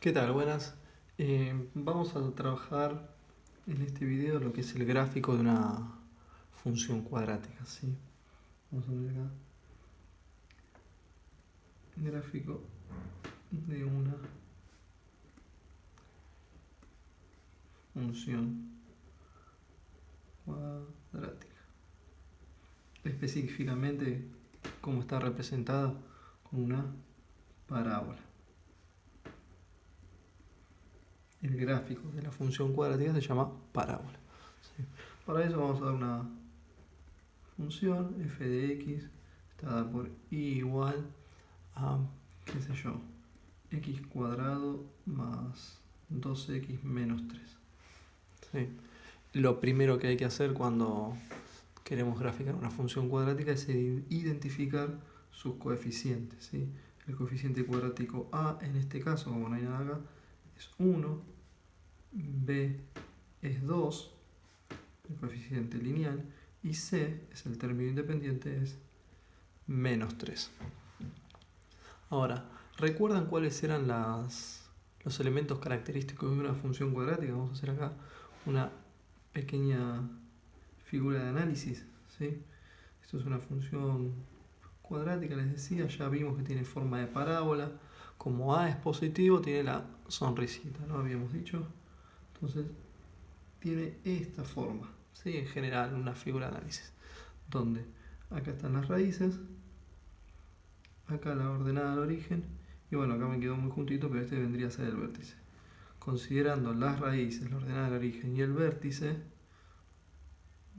¿Qué tal? Buenas. Vamos a trabajar en este video lo que es el gráfico de una función cuadrática, ¿sí? Vamos a ver acá. Gráfico de una función cuadrática. Específicamente, cómo está representada con una parábola. El gráfico de la función cuadrática se llama parábola, ¿sí? Para eso vamos a dar una función f de x está dada por y igual a, qué sé yo, x cuadrado más 2x menos 3. ¿Sí? Lo primero que hay que hacer cuando queremos graficar una función cuadrática es identificar sus coeficientes, ¿sí? El coeficiente cuadrático a, en este caso, como no hay nada acá, es 1, b es 2, el coeficiente lineal, y c es el término independiente, es menos 3. Ahora, ¿recuerdan cuáles eran los elementos característicos de una función cuadrática? Vamos a hacer acá una pequeña figura de análisis, ¿sí? Esto es una función cuadrática, les decía, ya vimos que tiene forma de parábola. Como a es positivo, tiene la sonrisita, ¿no? Habíamos dicho. Entonces, tiene esta forma, ¿sí? En general, una figura de análisis, donde acá están las raíces, acá la ordenada al origen, y bueno, acá me quedó muy juntito, pero este vendría a ser el vértice. Considerando las raíces, la ordenada al origen y el vértice,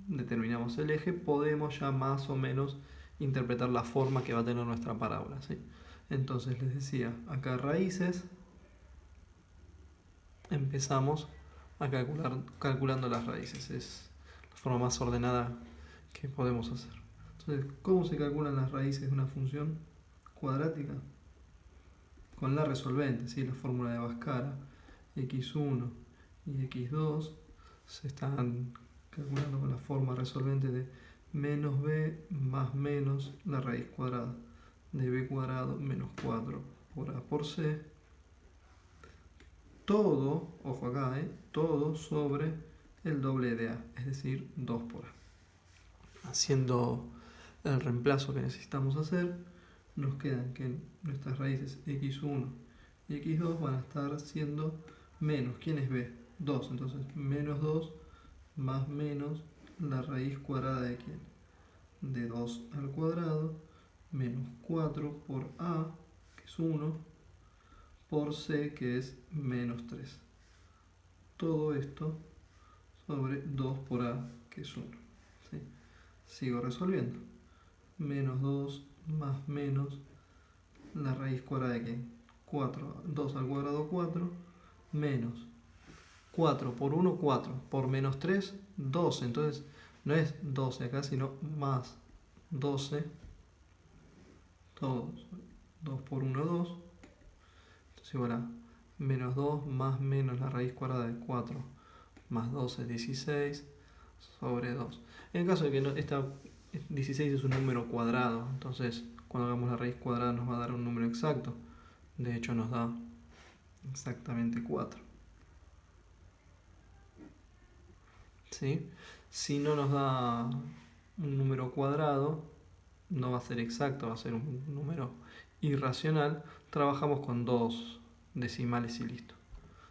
determinamos el eje, podemos ya más o menos interpretar la forma que va a tener nuestra parábola, ¿sí? Entonces les decía, acá raíces, empezamos a calculando las raíces, es la forma más ordenada que podemos hacer. Entonces, ¿cómo se calculan las raíces de una función cuadrática? Con la resolvente, ¿sí? La fórmula de Bhaskara, x1 y x2 se están calculando con la forma resolvente de menos b más menos la raíz cuadrada de b cuadrado menos 4 por a por c, todo, ojo acá, todo sobre el doble de a, es decir, 2 por a. Haciendo el reemplazo que necesitamos hacer, nos quedan que nuestras raíces x1 y x2 van a estar siendo menos, ¿quién es b? 2, entonces menos 2 más menos la raíz cuadrada de quién? De 2 al cuadrado menos 4 por a, que es 1, por c, que es menos 3. Todo esto sobre 2 por a, que es 1. ¿Sí? Sigo resolviendo. Menos 2 más menos la raíz cuadrada de ¿qué? 4, 2 al cuadrado 4, menos 4 por 1, 4, por menos 3, 12. Entonces no es 12 acá, sino más 12, todos, 2 por 1, 2. Entonces igual a menos 2 más menos la raíz cuadrada de 4 más 12, 16, sobre 2. En el caso de que no, esta 16 es un número cuadrado, entonces cuando hagamos la raíz cuadrada nos va a dar un número exacto. De hecho nos da exactamente 4. ¿Sí? Si no nos da un número cuadrado, no va a ser exacto, va a ser un número irracional, trabajamos con dos decimales y listo.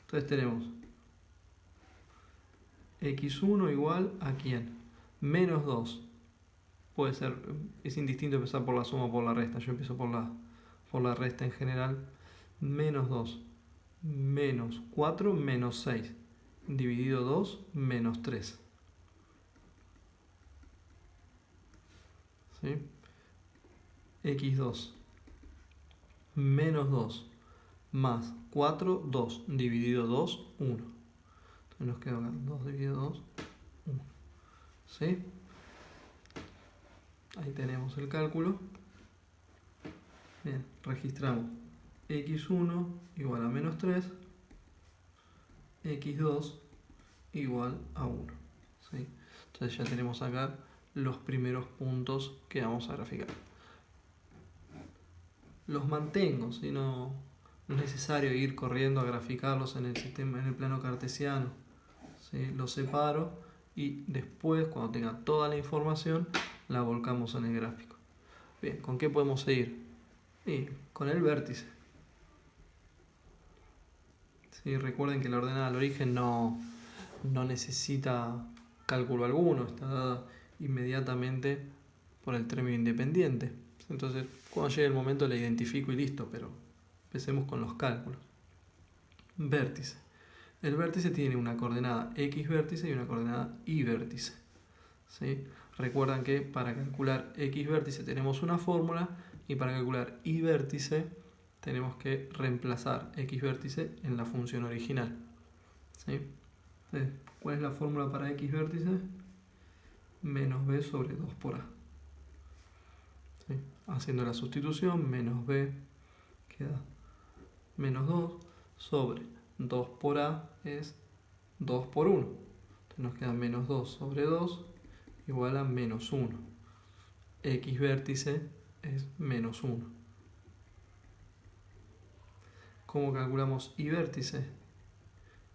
Entonces tenemos x1 igual a ¿quién? Menos 2. Puede ser, es indistinto empezar por la suma o por la resta. Yo empiezo por la resta en general. Menos 2 menos 4 menos 6 dividido 2 menos 3. ¿Sí? x2 menos 2 más 4, 2 dividido 2, 1. Entonces nos queda acá 2 dividido 2, 1. ¿Sí? Ahí tenemos el cálculo. Bien, registramos x1 igual a menos 3, x2 igual a 1. ¿Sí? Entonces ya tenemos acá los primeros puntos que vamos a graficar. Los mantengo, si no No es necesario ir corriendo a graficarlos en el sistema, en el plano cartesiano. ¿Sí? Los separo y después, cuando tenga toda la información, la volcamos en el gráfico. Bien, ¿con qué podemos seguir? Y con el vértice. ¿Sí? Recuerden que la ordenada al origen no necesita cálculo alguno, está dada inmediatamente por el término independiente. Entonces, cuando llegue el momento la identifico y listo, pero empecemos con los cálculos. Vértice. El vértice tiene una coordenada x vértice y una coordenada y vértice. ¿Sí? Recuerdan que para calcular x vértice tenemos una fórmula y para calcular y vértice tenemos que reemplazar x vértice en la función original. ¿Sí? Entonces, ¿cuál es la fórmula para x vértice? Menos b sobre 2 por a. ¿Sí? Haciendo la sustitución, menos b queda menos 2 sobre 2 por a es 2 por 1. Entonces nos queda menos 2 sobre 2 igual a menos 1. X vértice es menos 1. ¿Cómo calculamos y vértice?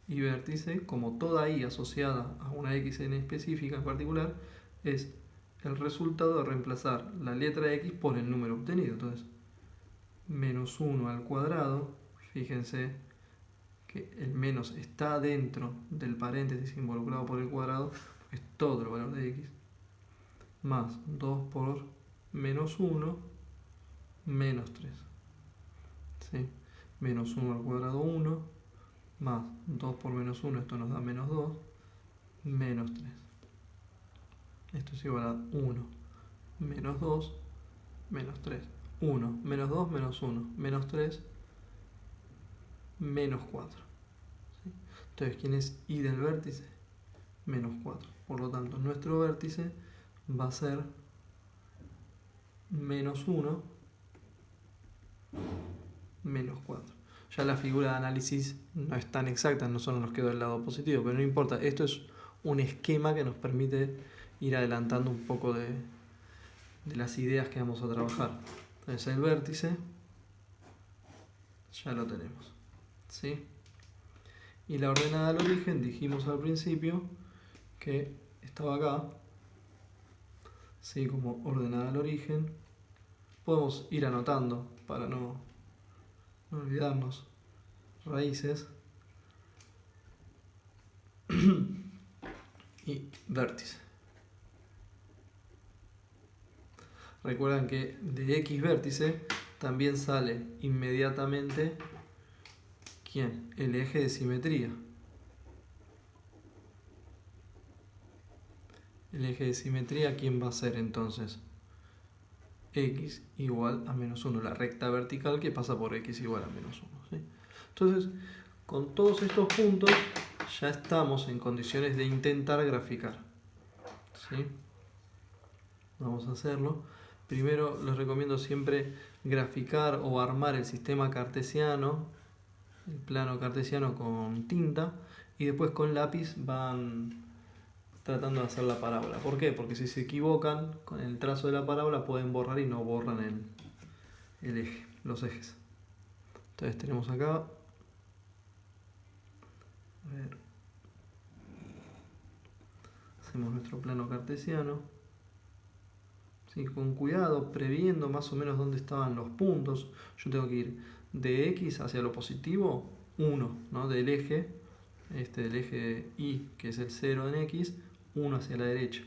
Y vértice, como toda i asociada a una x en específica en particular, es el resultado de reemplazar la letra x por el número obtenido. Entonces, menos 1 al cuadrado, fíjense que el menos está dentro del paréntesis involucrado por el cuadrado, es todo el valor de x, más 2 por menos 1, menos 3. ¿Sí? Menos 1 al cuadrado 1, más 2 por menos 1, esto nos da menos 2, menos 3. Esto es igual a 1, menos 2, menos 3. 1, menos 2, menos 1, menos 3, menos 4. ¿Sí? Entonces, ¿quién es y del vértice? Menos 4. Por lo tanto, nuestro vértice va a ser menos 1, menos 4. Ya la figura de análisis no es tan exacta, no solo nos quedó del lado positivo, pero no importa. Esto es un esquema que nos permite ir adelantando un poco de las ideas que vamos a trabajar. Entonces el vértice ya lo tenemos, ¿sí? Y la ordenada al origen, dijimos al principio que estaba acá, ¿sí? Como ordenada al origen. Podemos ir anotando para no olvidarnos. Raíces y vértice. Recuerdan que de x vértice también sale inmediatamente ¿quién? El eje de simetría. El eje de simetría, ¿quién va a ser entonces? X igual a menos 1, la recta vertical que pasa por x igual a menos 1. ¿Sí? Entonces, con todos estos puntos ya estamos en condiciones de intentar graficar. ¿Sí? Vamos a hacerlo. Primero les recomiendo siempre graficar o armar el sistema cartesiano, el plano cartesiano con tinta, y después con lápiz van tratando de hacer la parábola. ¿Por qué? Porque si se equivocan con el trazo de la parábola pueden borrar y no borran el eje, los ejes. Entonces tenemos acá, a ver, hacemos nuestro plano cartesiano, ¿sí? Con cuidado, previendo más o menos dónde estaban los puntos. Yo tengo que ir de x hacia lo positivo 1, ¿no? Del eje y, que es el 0 en x, 1 hacia la derecha,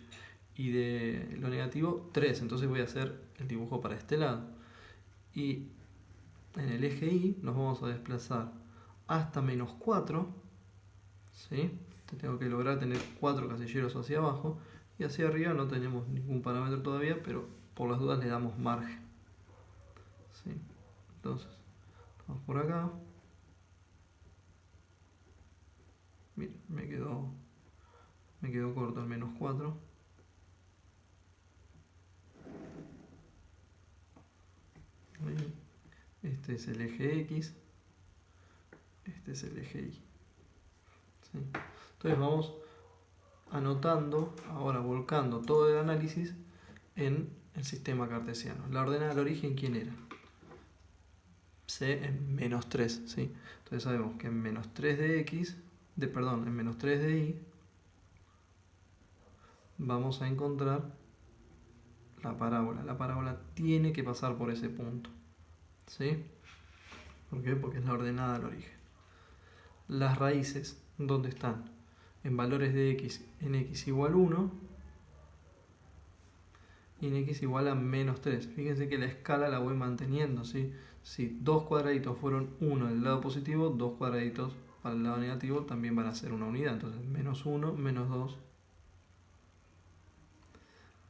y de lo negativo 3. Entonces voy a hacer el dibujo para este lado, y en el eje y nos vamos a desplazar hasta menos 4, ¿sí? Tengo que lograr tener 4 casilleros hacia abajo, y hacia arriba no tenemos ningún parámetro todavía, pero por las dudas le damos margen, ¿sí? Entonces vamos por acá. Miren, me quedó corto el menos 4. Este es el eje X, este es el eje Y. ¿Sí? Entonces vamos anotando, ahora volcando todo el análisis en el sistema cartesiano. La ordenada al origen, ¿quién era? C en menos 3, ¿sí? Entonces sabemos que en menos 3 de X, en menos 3 de Y, vamos a encontrar la parábola. La parábola tiene que pasar por ese punto, ¿sí? ¿Por qué? Porque es la ordenada al origen. Las raíces, ¿dónde están? En valores de X, en X igual 1 y en X igual a menos 3. Fíjense que la escala la voy manteniendo, ¿sí? Si dos cuadraditos fueron 1 del lado positivo, dos cuadraditos para el lado negativo también van a ser una unidad. Entonces, menos 1, menos 2,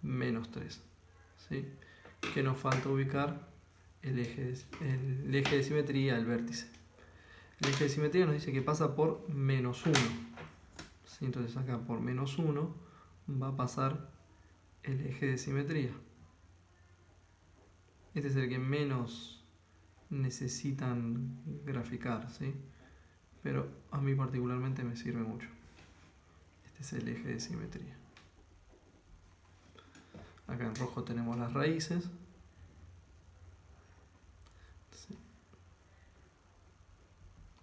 menos 3. ¿Sí? ¿Qué nos falta ubicar? El eje de simetría, el vértice. El eje de simetría nos dice que pasa por menos 1. ¿Sí? Entonces acá por menos 1 va a pasar el eje de simetría. Este es el que menos necesitan graficar, ¿sí? Pero a mí particularmente me sirve mucho. Este es el eje de simetría. Acá en rojo tenemos las raíces. Sí.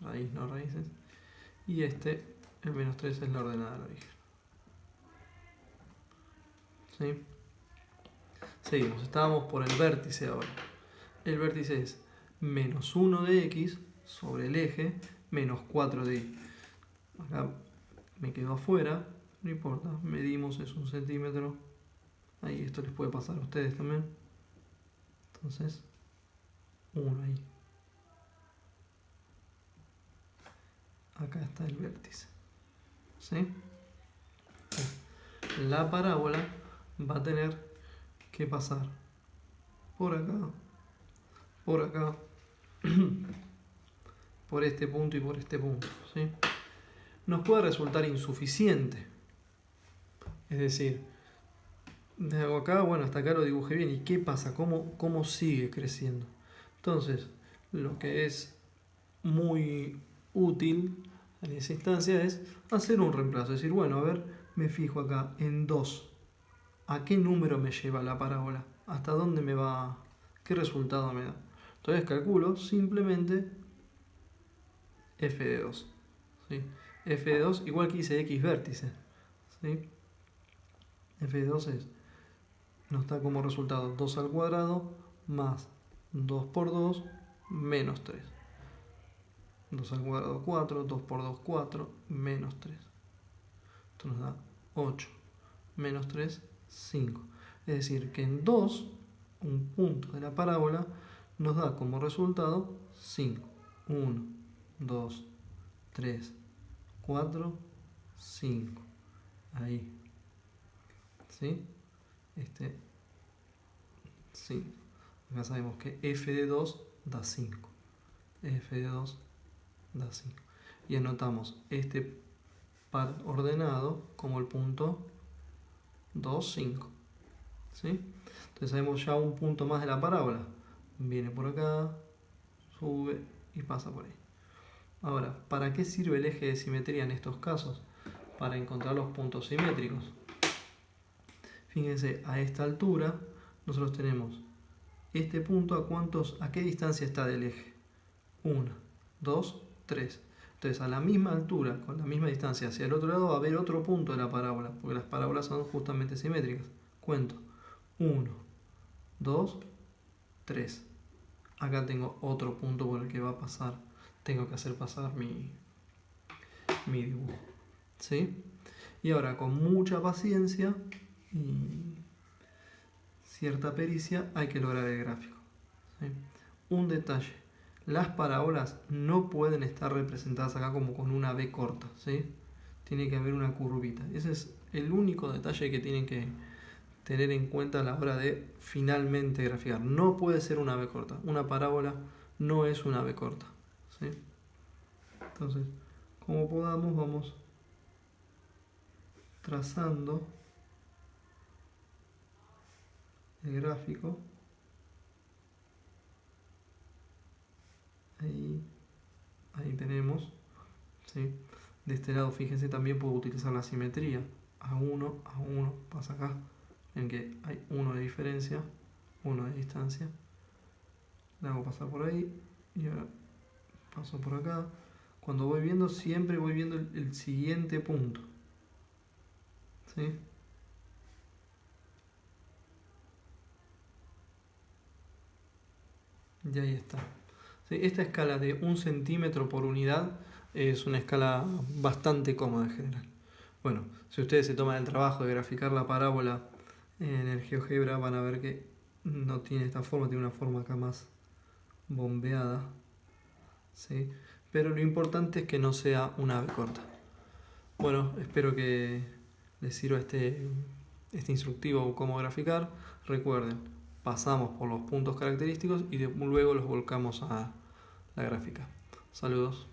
Raíz, no raíces. Y este, el menos 3, es la ordenada del origen. ¿Sí? Seguimos, estábamos por el vértice ahora. El vértice es menos 1 de X sobre el eje menos 4 de Y. Acá me quedo afuera, no importa, medimos, es 1 centímetro. Ahí esto les puede pasar a ustedes también. Entonces, 1 ahí. Acá está el vértice. ¿Sí? La parábola va a tener que pasar por acá, por este punto y por este punto, ¿sí? Nos puede resultar insuficiente. Es decir, de acá, bueno, hasta acá lo dibujé bien. ¿Y qué pasa? ¿Cómo sigue creciendo? Entonces, lo que es muy útil en esa instancia es hacer un reemplazo. Es decir, bueno, a ver, me fijo acá en 2. ¿A qué número me lleva la parábola? ¿Hasta dónde me va? ¿Qué resultado me da? Entonces calculo simplemente f de 2. ¿Sí? F de 2 igual que hice x vértice. ¿Sí? F de 2 nos da como resultado 2 al cuadrado más 2 por 2 menos 3. 2 al cuadrado 4, 2 por 2 4, menos 3. Esto nos da 8, menos 3, 5. Es decir, que en 2, un punto de la parábola, nos da como resultado 5. 1, 2, 3, 4, 5. Ahí. ¿Sí? 5. Acá sabemos que f de 2 da 5. F de 2 da 5. Y anotamos este par ordenado como el punto 2, 5. ¿Sí? Entonces sabemos ya un punto más de la parábola. Viene por acá, sube y pasa por ahí. Ahora, ¿para qué sirve el eje de simetría en estos casos? Para encontrar los puntos simétricos. Fíjense, a esta altura nosotros tenemos este punto a qué distancia está del eje. 1, 2, 3. Entonces, a la misma altura, con la misma distancia hacia el otro lado, va a haber otro punto de la parábola, porque las parábolas son justamente simétricas. Cuento. 1, 2, 3. Acá tengo otro punto por el que va a pasar. Tengo que hacer pasar mi dibujo. ¿Sí? Y ahora, con mucha paciencia y cierta pericia, hay que lograr el gráfico. ¿Sí? Un detalle. Las parábolas no pueden estar representadas acá como con una B corta, ¿sí? Tiene que haber una curvita. Ese es el único detalle que tienen que tener en cuenta a la hora de finalmente graficar. No puede ser una B corta. Una parábola no es una B corta, ¿sí? Entonces, como podamos, vamos trazando el gráfico. Ahí tenemos, ¿sí? De este lado, fíjense, también puedo utilizar la simetría. A1, pasa acá. En que hay 1 de diferencia, 1 de distancia. Le hago pasar por ahí Y ahora paso por acá. Cuando voy viendo, siempre voy viendo el siguiente punto. ¿Sí? Y ahí está. ¿Sí? Esta escala de 1 centímetro por unidad es una escala bastante cómoda en general. Bueno, si ustedes se toman el trabajo de graficar la parábola en el GeoGebra, van a ver que no tiene esta forma, tiene una forma acá más bombeada. ¿Sí? Pero lo importante es que no sea una ave corta. Bueno, espero que les sirva este instructivo cómo graficar. Recuerden, pasamos por los puntos característicos y luego los volcamos a la gráfica. Saludos.